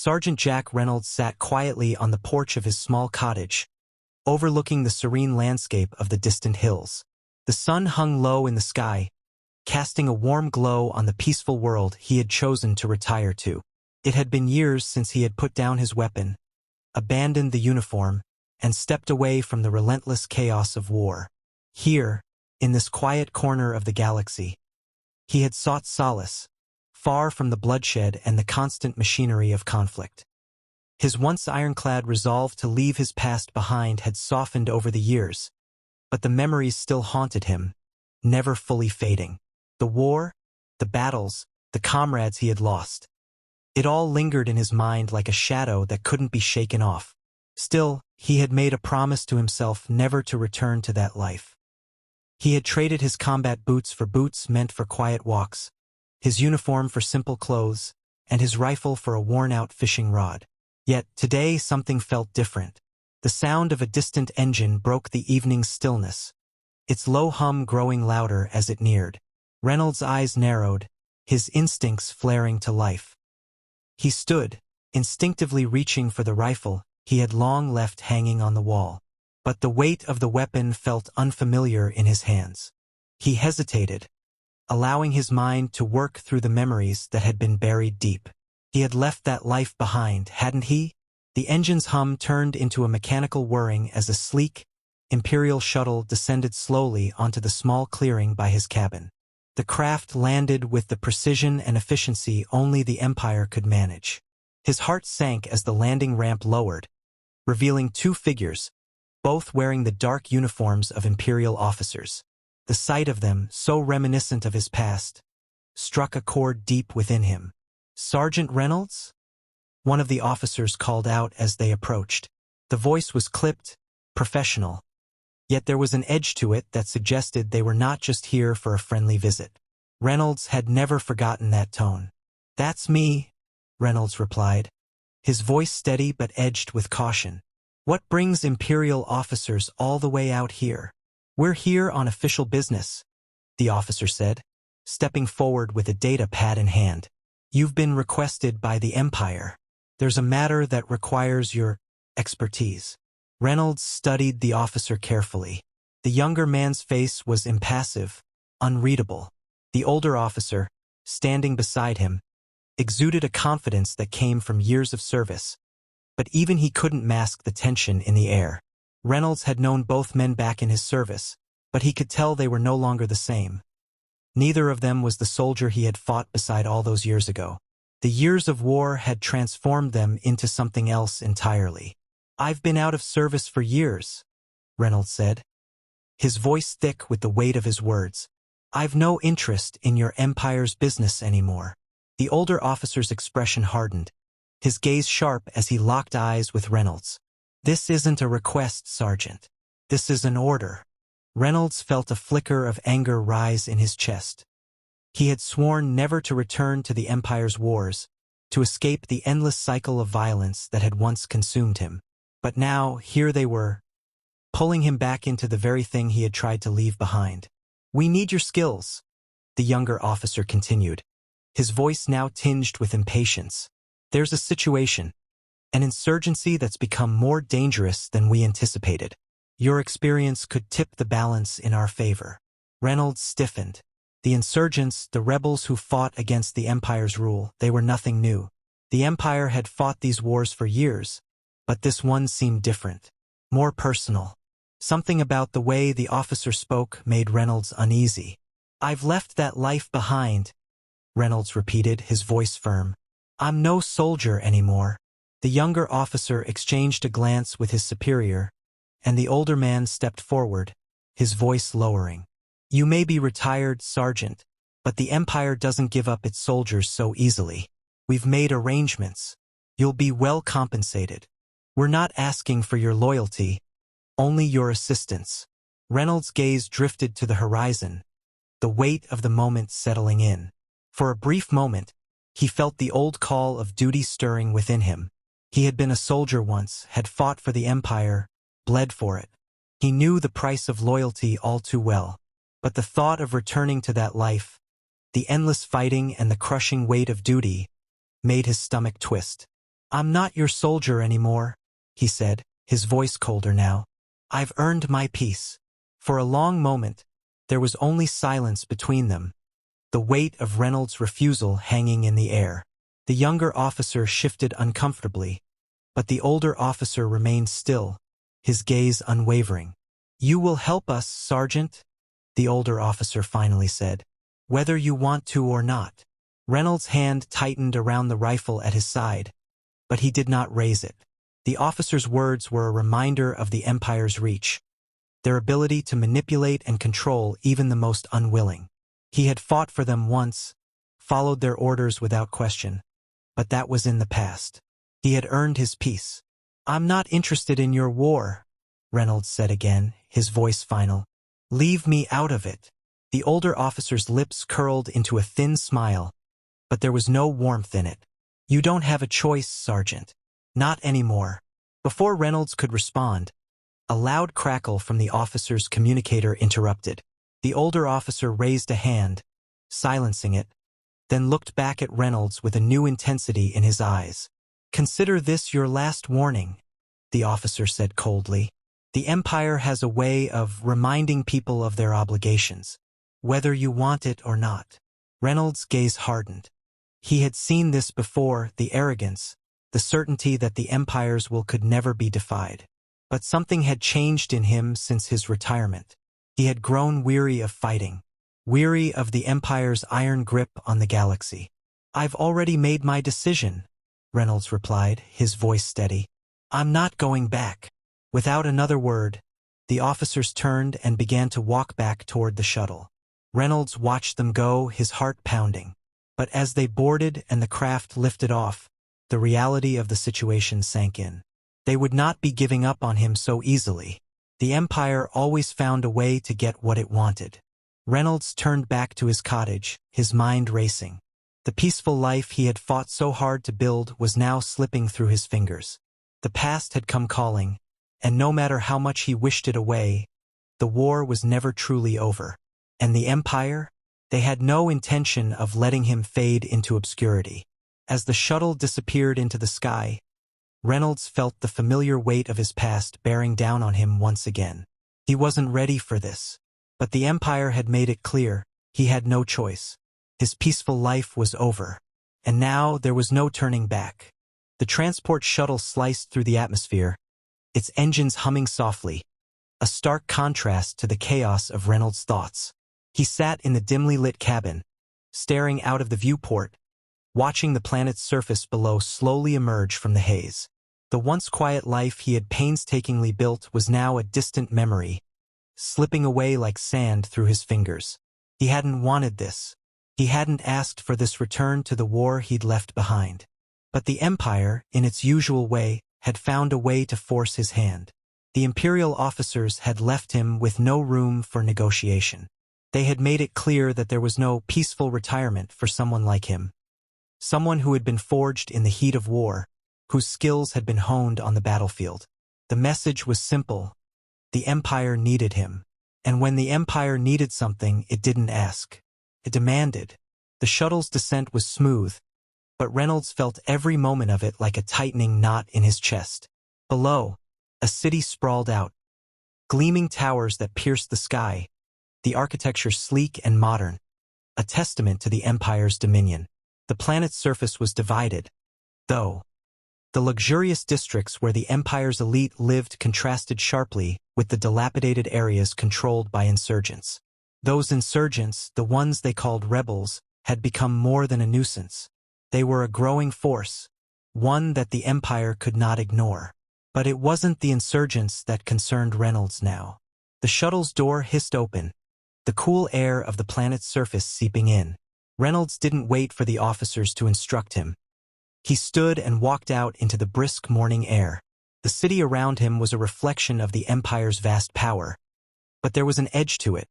Sergeant Jack Reynolds sat quietly on the porch of his small cottage, overlooking the serene landscape of the distant hills. The sun hung low in the sky, casting a warm glow on the peaceful world he had chosen to retire to. It had been years since he had put down his weapon, abandoned the uniform, and stepped away from the relentless chaos of war. Here, in this quiet corner of the galaxy, he had sought solace, far from the bloodshed and the constant machinery of conflict. His once ironclad resolve to leave his past behind had softened over the years, but the memories still haunted him, never fully fading. The war, the battles, the comrades he had lost. It all lingered in his mind like a shadow that couldn't be shaken off. Still, he had made a promise to himself never to return to that life. He had traded his combat boots for boots meant for quiet walks, his uniform for simple clothes, and his rifle for a worn-out fishing rod. Yet, today something felt different. The sound of a distant engine broke the evening's stillness, its low hum growing louder as it neared. Reynolds' eyes narrowed, his instincts flaring to life. He stood, instinctively reaching for the rifle he had long left hanging on the wall. But the weight of the weapon felt unfamiliar in his hands. He hesitated, allowing his mind to work through the memories that had been buried deep. He had left that life behind, hadn't he? The engine's hum turned into a mechanical whirring as a sleek, Imperial shuttle descended slowly onto the small clearing by his cabin. The craft landed with the precision and efficiency only the Empire could manage. His heart sank as the landing ramp lowered, revealing two figures, both wearing the dark uniforms of Imperial officers. The sight of them, so reminiscent of his past, struck a chord deep within him. "Sergeant Reynolds?" one of the officers called out as they approached. The voice was clipped, professional, yet there was an edge to it that suggested they were not just here for a friendly visit. Reynolds had never forgotten that tone. "That's me," Reynolds replied, his voice steady but edged with caution. "What brings Imperial officers all the way out here?" "We're here on official business," the officer said, stepping forward with a data pad in hand. "You've been requested by the Empire. There's a matter that requires your expertise." Reynolds studied the officer carefully. The younger man's face was impassive, unreadable. The older officer, standing beside him, exuded a confidence that came from years of service, but even he couldn't mask the tension in the air. Reynolds had known both men back in his service, but he could tell they were no longer the same. Neither of them was the soldier he had fought beside all those years ago. The years of war had transformed them into something else entirely. "I've been out of service for years," Reynolds said, his voice thick with the weight of his words. "I've no interest in your Empire's business anymore." The older officer's expression hardened, his gaze sharp as he locked eyes with Reynolds. "This isn't a request, Sergeant. This is an order." Reynolds felt a flicker of anger rise in his chest. He had sworn never to return to the Empire's wars, to escape the endless cycle of violence that had once consumed him. But now, here they were, pulling him back into the very thing he had tried to leave behind. "We need your skills," the younger officer continued, his voice now tinged with impatience. "There's a situation, an insurgency that's become more dangerous than we anticipated. Your experience could tip the balance in our favor." Reynolds stiffened. The insurgents, the rebels who fought against the Empire's rule, they were nothing new. The Empire had fought these wars for years, but this one seemed different, more personal. Something about the way the officer spoke made Reynolds uneasy. "I've left that life behind," Reynolds repeated, his voice firm. "I'm no soldier anymore." The younger officer exchanged a glance with his superior, and the older man stepped forward, his voice lowering. "You may be retired, Sergeant, but the Empire doesn't give up its soldiers so easily. We've made arrangements. You'll be well compensated. We're not asking for your loyalty, only your assistance." Reynolds' gaze drifted to the horizon, the weight of the moment settling in. For a brief moment, he felt the old call of duty stirring within him. He had been a soldier once, had fought for the Empire, bled for it. He knew the price of loyalty all too well. But the thought of returning to that life, the endless fighting and the crushing weight of duty, made his stomach twist. I'm not your soldier anymore, he said, his voice colder now. I've earned my peace. For a long moment, there was only silence between them, the weight of Reynolds' refusal hanging in the air. The younger officer shifted uncomfortably, but the older officer remained still, his gaze unwavering. You will help us, Sergeant, the older officer finally said, whether you want to or not. Reynolds' hand tightened around the rifle at his side, but he did not raise it. The officer's words were a reminder of the Empire's reach, their ability to manipulate and control even the most unwilling. He had fought for them once, followed their orders without question, but that was in the past. He had earned his peace. I'm not interested in your war, Reynolds said again, his voice final. Leave me out of it. The older officer's lips curled into a thin smile, but there was no warmth in it. You don't have a choice, Sergeant. Not anymore. Before Reynolds could respond, a loud crackle from the officer's communicator interrupted. The older officer raised a hand, silencing it, then looked back at Reynolds with a new intensity in his eyes. Consider this your last warning, the officer said coldly. The Empire has a way of reminding people of their obligations, whether you want it or not. Reynolds' gaze hardened. He had seen this before, the arrogance, the certainty that the Empire's will could never be defied. But something had changed in him since his retirement. He had grown weary of fighting, weary of the Empire's iron grip on the galaxy. I've already made my decision, Reynolds replied, his voice steady. I'm not going back. Without another word, the officers turned and began to walk back toward the shuttle. Reynolds watched them go, his heart pounding. But as they boarded and the craft lifted off, the reality of the situation sank in. They would not be giving up on him so easily. The Empire always found a way to get what it wanted. Reynolds turned back to his cottage, his mind racing. The peaceful life he had fought so hard to build was now slipping through his fingers. The past had come calling, and no matter how much he wished it away, the war was never truly over. And the Empire? They had no intention of letting him fade into obscurity. As the shuttle disappeared into the sky, Reynolds felt the familiar weight of his past bearing down on him once again. He wasn't ready for this, but the Empire had made it clear he had no choice. His peaceful life was over, and now there was no turning back. The transport shuttle sliced through the atmosphere, its engines humming softly, a stark contrast to the chaos of Reynolds' thoughts. He sat in the dimly lit cabin, staring out of the viewport, watching the planet's surface below slowly emerge from the haze. The once quiet life he had painstakingly built was now a distant memory, slipping away like sand through his fingers. He hadn't wanted this. He hadn't asked for this return to the war he'd left behind. But the Empire, in its usual way, had found a way to force his hand. The Imperial officers had left him with no room for negotiation. They had made it clear that there was no peaceful retirement for someone like him. Someone who had been forged in the heat of war, whose skills had been honed on the battlefield. The message was simple. The Empire needed him. And when the Empire needed something, it didn't ask. It demanded. The shuttle's descent was smooth, but Reynolds felt every moment of it like a tightening knot in his chest. Below, a city sprawled out. Gleaming towers that pierced the sky, the architecture sleek and modern, a testament to the Empire's dominion. The planet's surface was divided, though. The luxurious districts where the Empire's elite lived contrasted sharply with the dilapidated areas controlled by insurgents. Those insurgents, the ones they called rebels, had become more than a nuisance. They were a growing force, one that the Empire could not ignore. But it wasn't the insurgents that concerned Reynolds now. The shuttle's door hissed open, the cool air of the planet's surface seeping in. Reynolds didn't wait for the officers to instruct him. He stood and walked out into the brisk morning air. The city around him was a reflection of the Empire's vast power. But there was an edge to it,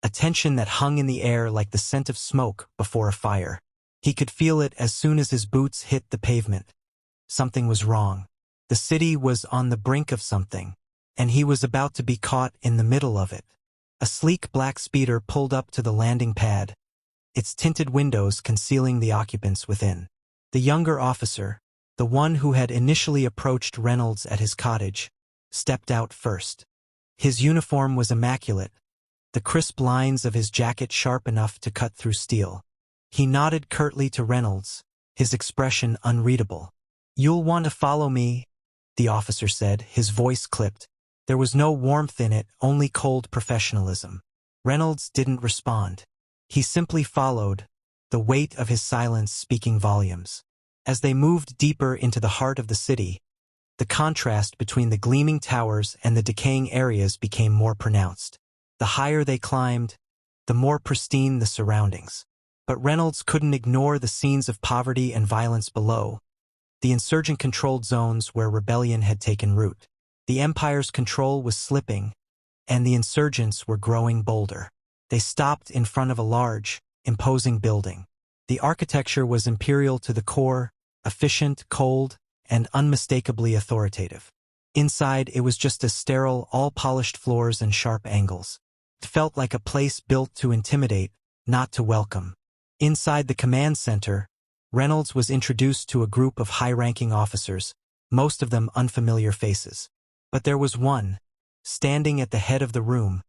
a tension that hung in the air like the scent of smoke before a fire. He could feel it as soon as his boots hit the pavement. Something was wrong. The city was on the brink of something, and he was about to be caught in the middle of it. A sleek black speeder pulled up to the landing pad, its tinted windows concealing the occupants within. The younger officer, the one who had initially approached Reynolds at his cottage, stepped out first. His uniform was immaculate, the crisp lines of his jacket sharp enough to cut through steel. He nodded curtly to Reynolds, his expression unreadable. "You'll want to follow me," the officer said, his voice clipped. There was no warmth in it, only cold professionalism. Reynolds didn't respond. He simply followed, the weight of his silence speaking volumes. As they moved deeper into the heart of the city, the contrast between the gleaming towers and the decaying areas became more pronounced. The higher they climbed, the more pristine the surroundings. But Reynolds couldn't ignore the scenes of poverty and violence below, the insurgent-controlled zones where rebellion had taken root. The Empire's control was slipping, and the insurgents were growing bolder. They stopped in front of a large, imposing building. The architecture was imperial to the core, efficient, cold, and unmistakably authoritative. Inside, it was just as sterile, all polished floors and sharp angles. It felt like a place built to intimidate, not to welcome. Inside the command center, Reynolds was introduced to a group of high-ranking officers, most of them unfamiliar faces. But there was one, standing at the head of the room,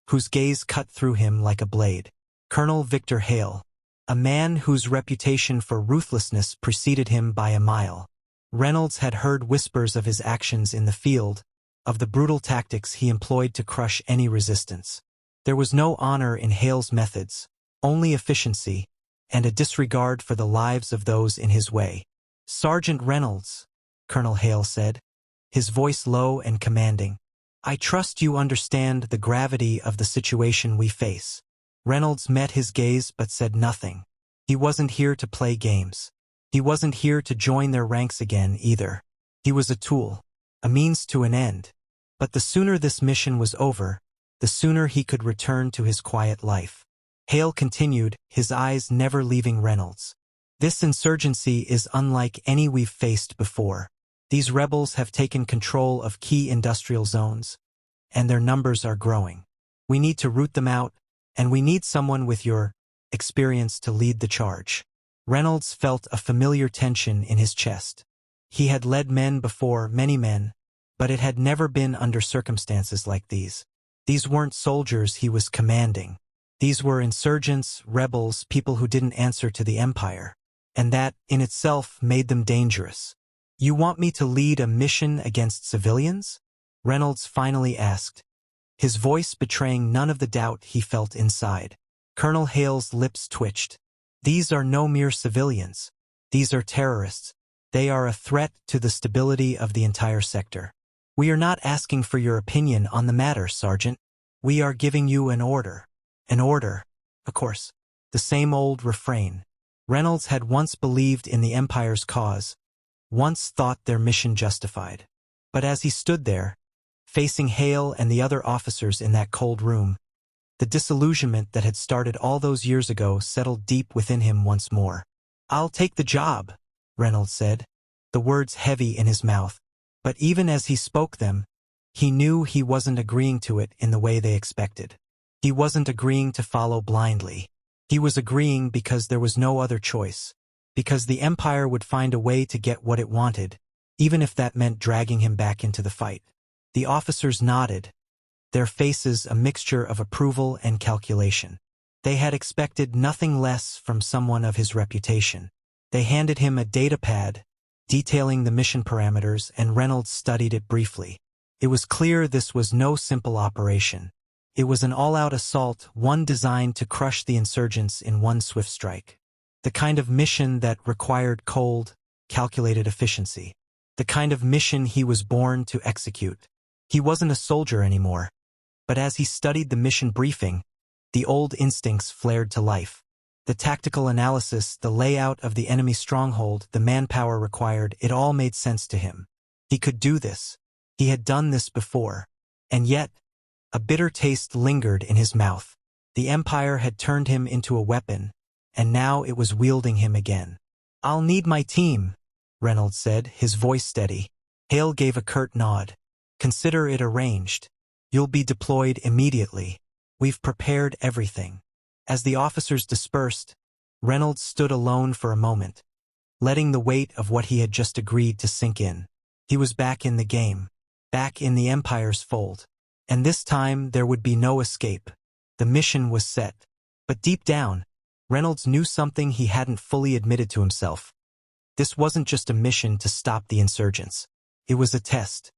whose gaze cut through him like a blade. Colonel Victor Hale, a man whose reputation for ruthlessness preceded him by a mile. Reynolds had heard whispers of his actions in the field, of the brutal tactics he employed to crush any resistance. There was no honor in Hale's methods, only efficiency, and a disregard for the lives of those in his way. "Sergeant Reynolds," Colonel Hale said, his voice low and commanding, "I trust you understand the gravity of the situation we face." Reynolds met his gaze but said nothing. He wasn't here to play games. He wasn't here to join their ranks again either. He was a tool, a means to an end. But the sooner this mission was over, the sooner he could return to his quiet life. Hale continued, his eyes never leaving Reynolds. "This insurgency is unlike any we've faced before. These rebels have taken control of key industrial zones, and their numbers are growing. We need to root them out, and we need someone with your experience to lead the charge." Reynolds felt a familiar tension in his chest. He had led men before, many men, but it had never been under circumstances like these. These weren't soldiers he was commanding. These were insurgents, rebels, people who didn't answer to the Empire. And that, in itself, made them dangerous. "You want me to lead a mission against civilians?" Reynolds finally asked, his voice betraying none of the doubt he felt inside. Colonel Hale's lips twitched. "These are no mere civilians. These are terrorists. They are a threat to the stability of the entire sector. We are not asking for your opinion on the matter, Sergeant. We are giving you an order." An order, of course. The same old refrain. Reynolds had once believed in the Empire's cause, once thought their mission justified. But as he stood there, facing Hale and the other officers in that cold room, the disillusionment that had started all those years ago settled deep within him once more. "I'll take the job," Reynolds said, the words heavy in his mouth. But even as he spoke them, he knew he wasn't agreeing to it in the way they expected. He wasn't agreeing to follow blindly. He was agreeing because there was no other choice, because the Empire would find a way to get what it wanted, even if that meant dragging him back into the fight. The officers nodded, their faces a mixture of approval and calculation. They had expected nothing less from someone of his reputation. They handed him a datapad, detailing the mission parameters, and Reynolds studied it briefly. It was clear this was no simple operation. It was an all-out assault, one designed to crush the insurgents in one swift strike. The kind of mission that required cold, calculated efficiency. The kind of mission he was born to execute. He wasn't a soldier anymore. But as he studied the mission briefing, the old instincts flared to life. The tactical analysis, the layout of the enemy stronghold, the manpower required, it all made sense to him. He could do this. He had done this before. And yet, a bitter taste lingered in his mouth. The Empire had turned him into a weapon, and now it was wielding him again. "I'll need my team," Reynolds said, his voice steady. Hale gave a curt nod. "Consider it arranged. You'll be deployed immediately. We've prepared everything." As the officers dispersed, Reynolds stood alone for a moment, letting the weight of what he had just agreed to sink in. He was back in the game, back in the Empire's fold. And this time there would be no escape. The mission was set. But deep down, Reynolds knew something he hadn't fully admitted to himself. This wasn't just a mission to stop the insurgents. It was a test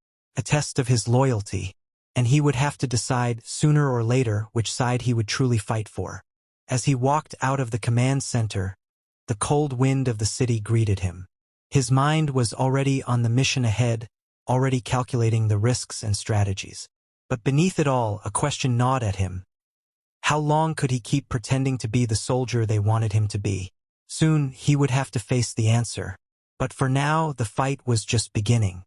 of his loyalty, and he would have to decide sooner or later which side he would truly fight for. As he walked out of the command center, the cold wind of the city greeted him. His mind was already on the mission ahead, already calculating the risks and strategies. But beneath it all, a question gnawed at him. How long could he keep pretending to be the soldier they wanted him to be? Soon, he would have to face the answer. But for now, the fight was just beginning.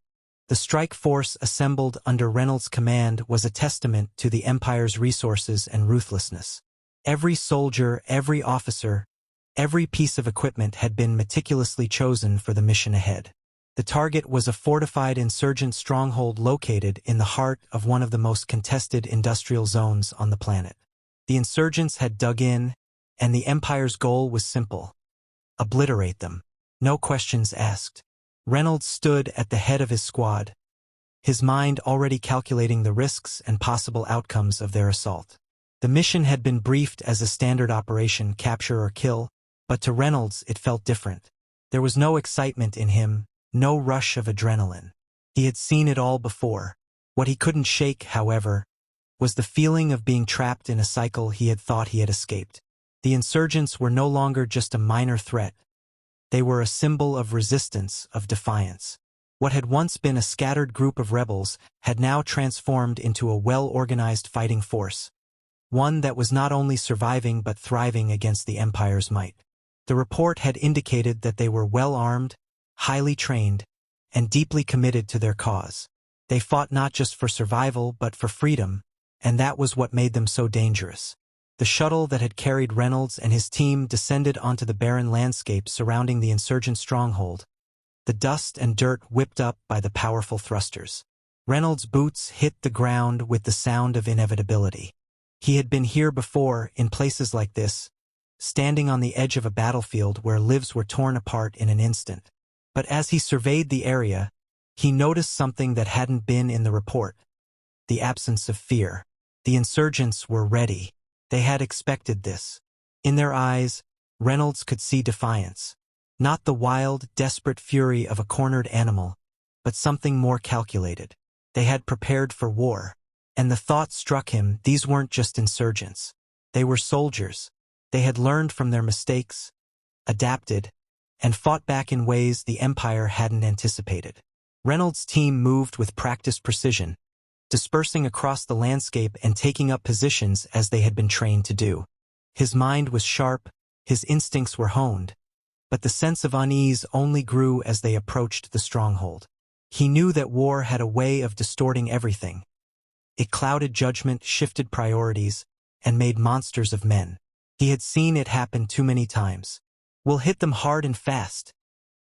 The strike force assembled under Reynolds' command was a testament to the Empire's resources and ruthlessness. Every soldier, every officer, every piece of equipment had been meticulously chosen for the mission ahead. The target was a fortified insurgent stronghold located in the heart of one of the most contested industrial zones on the planet. The insurgents had dug in, and the Empire's goal was simple: obliterate them. No questions asked. Reynolds stood at the head of his squad, his mind already calculating the risks and possible outcomes of their assault. The mission had been briefed as a standard operation, capture or kill, but to Reynolds it felt different. There was no excitement in him, no rush of adrenaline. He had seen it all before. What he couldn't shake, however, was the feeling of being trapped in a cycle he had thought he had escaped. The insurgents were no longer just a minor threat. They were a symbol of resistance, of defiance. What had once been a scattered group of rebels had now transformed into a well-organized fighting force, one that was not only surviving but thriving against the Empire's might. The report had indicated that they were well-armed, highly trained, and deeply committed to their cause. They fought not just for survival but for freedom, and that was what made them so dangerous. The shuttle that had carried Reynolds and his team descended onto the barren landscape surrounding the insurgent stronghold, the dust and dirt whipped up by the powerful thrusters. Reynolds' boots hit the ground with the sound of inevitability. He had been here before, in places like this, standing on the edge of a battlefield where lives were torn apart in an instant. But as he surveyed the area, he noticed something that hadn't been in the report: the absence of fear. The insurgents were ready. They had expected this. In their eyes, Reynolds could see defiance. Not the wild, desperate fury of a cornered animal, but something more calculated. They had prepared for war. And the thought struck him, these weren't just insurgents. They were soldiers. They had learned from their mistakes, adapted, and fought back in ways the Empire hadn't anticipated. Reynolds' team moved with practiced precision, dispersing across the landscape and taking up positions as they had been trained to do. His mind was sharp, his instincts were honed, but the sense of unease only grew as they approached the stronghold. He knew that war had a way of distorting everything. It clouded judgment, shifted priorities, and made monsters of men. He had seen it happen too many times. "We'll hit them hard and fast,"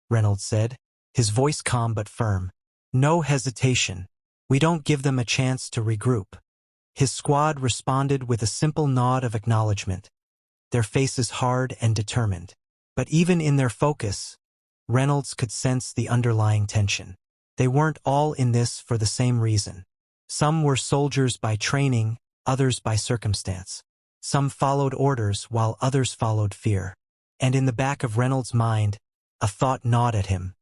Reynolds said, his voice calm but firm. "No hesitation. We don't give them a chance to regroup." His squad responded with a simple nod of acknowledgement, their faces hard and determined. But even in their focus, Reynolds could sense the underlying tension. They weren't all in this for the same reason. Some were soldiers by training, others by circumstance. Some followed orders while others followed fear. And in the back of Reynolds' mind, a thought gnawed at him.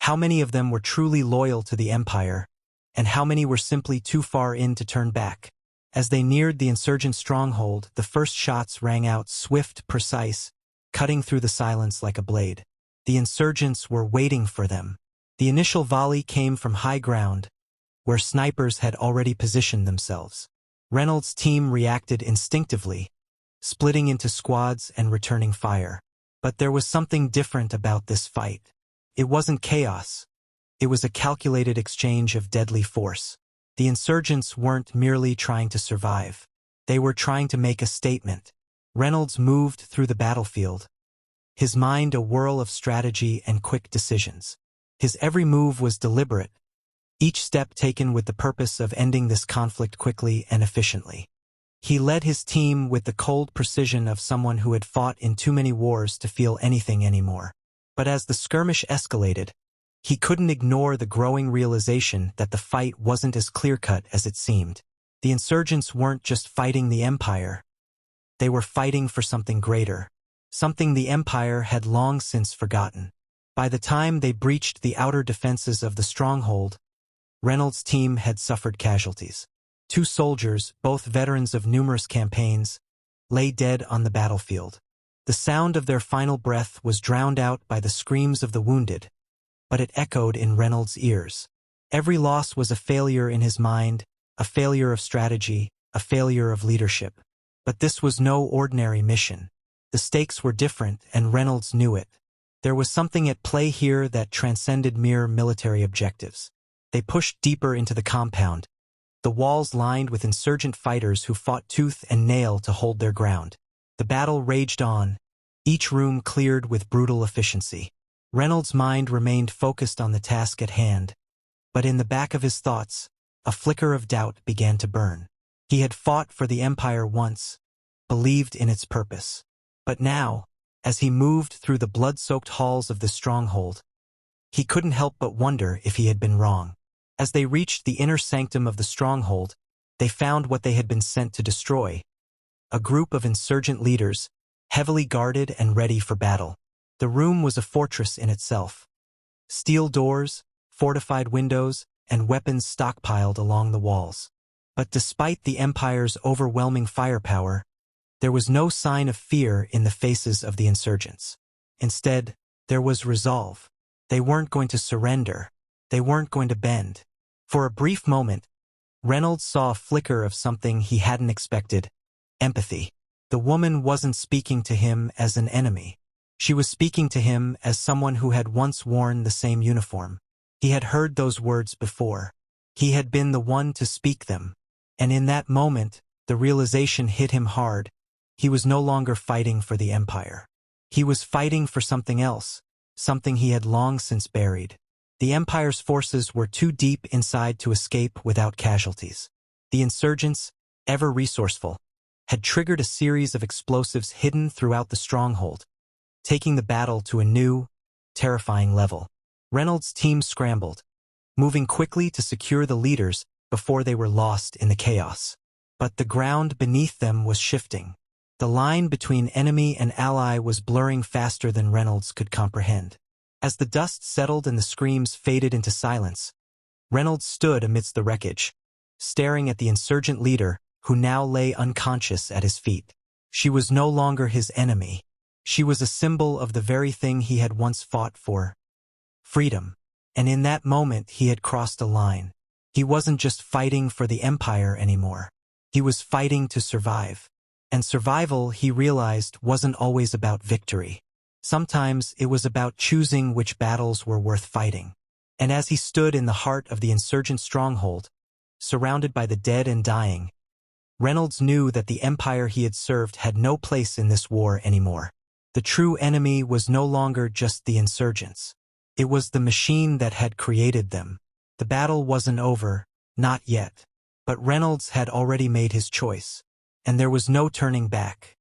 How many of them were truly loyal to the Empire, and how many were simply too far in to turn back? As they neared the insurgent stronghold, the first shots rang out, swift, precise, cutting through the silence like a blade. The insurgents were waiting for them. The initial volley came from high ground, where snipers had already positioned themselves. Reynolds' team reacted instinctively, splitting into squads and returning fire. But there was something different about this fight. It wasn't chaos. It was a calculated exchange of deadly force. The insurgents weren't merely trying to survive. They were trying to make a statement. Reynolds moved through the battlefield, his mind a whirl of strategy and quick decisions. His every move was deliberate, each step taken with the purpose of ending this conflict quickly and efficiently. He led his team with the cold precision of someone who had fought in too many wars to feel anything anymore. But as the skirmish escalated, he couldn't ignore the growing realization that the fight wasn't as clear-cut as it seemed. The insurgents weren't just fighting the Empire. They were fighting for something greater, something the Empire had long since forgotten. By the time they breached the outer defenses of the stronghold, Reynolds' team had suffered casualties. 2 soldiers, both veterans of numerous campaigns, lay dead on the battlefield. The sound of their final breath was drowned out by the screams of the wounded, but it echoed in Reynolds' ears. Every loss was a failure in his mind, a failure of strategy, a failure of leadership. But this was no ordinary mission. The stakes were different, and Reynolds knew it. There was something at play here that transcended mere military objectives. They pushed deeper into the compound, the walls lined with insurgent fighters who fought tooth and nail to hold their ground. The battle raged on, each room cleared with brutal efficiency. Reynolds' mind remained focused on the task at hand, but in the back of his thoughts, a flicker of doubt began to burn. He had fought for the Empire once, believed in its purpose. But now, as he moved through the blood-soaked halls of the stronghold, he couldn't help but wonder if he had been wrong. As they reached the inner sanctum of the stronghold, they found what they had been sent to destroy: a group of insurgent leaders, heavily guarded and ready for battle. The room was a fortress in itself. Steel doors, fortified windows, and weapons stockpiled along the walls. But despite the Empire's overwhelming firepower, there was no sign of fear in the faces of the insurgents. Instead, there was resolve. They weren't going to surrender. They weren't going to bend. For a brief moment, Reynolds saw a flicker of something he hadn't expected: empathy. The woman wasn't speaking to him as an enemy. She was speaking to him as someone who had once worn the same uniform. He had heard those words before. He had been the one to speak them. And in that moment, the realization hit him hard. He was no longer fighting for the Empire. He was fighting for something else, something he had long since buried. The Empire's forces were too deep inside to escape without casualties. The insurgents, ever resourceful, had triggered a series of explosives hidden throughout the stronghold, taking the battle to a new, terrifying level. Reynolds' team scrambled, moving quickly to secure the leaders before they were lost in the chaos. But the ground beneath them was shifting. The line between enemy and ally was blurring faster than Reynolds could comprehend. As the dust settled and the screams faded into silence, Reynolds stood amidst the wreckage, staring at the insurgent leader who now lay unconscious at his feet. She was no longer his enemy. She was a symbol of the very thing he had once fought for: freedom. And in that moment he had crossed a line. He wasn't just fighting for the Empire anymore. He was fighting to survive. And survival, he realized, wasn't always about victory. Sometimes it was about choosing which battles were worth fighting. And as he stood in the heart of the insurgent stronghold, surrounded by the dead and dying, Reynolds knew that the Empire he had served had no place in this war anymore. The true enemy was no longer just the insurgents. It was the machine that had created them. The battle wasn't over, not yet. But Reynolds had already made his choice, and there was no turning back.